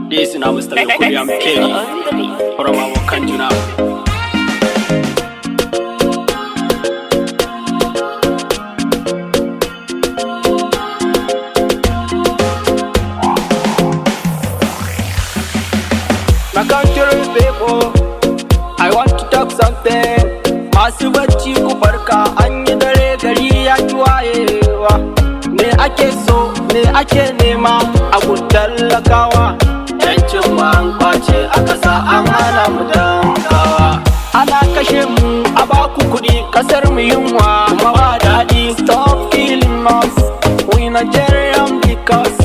This is Mr. William Kelly from our country now. My country people, I want to talk something. Masu bacci ku farka, an yi dare gari ya ki wayewa. Me ake so, me ake nema a gun talakawa. Yancin mu an kwace a ƙasa an hana mu dankawa. Ana kashe mu a baku kuɗi, ƙasar mu yunwa kuma ba daɗi. Stop killing us, we Nigerian because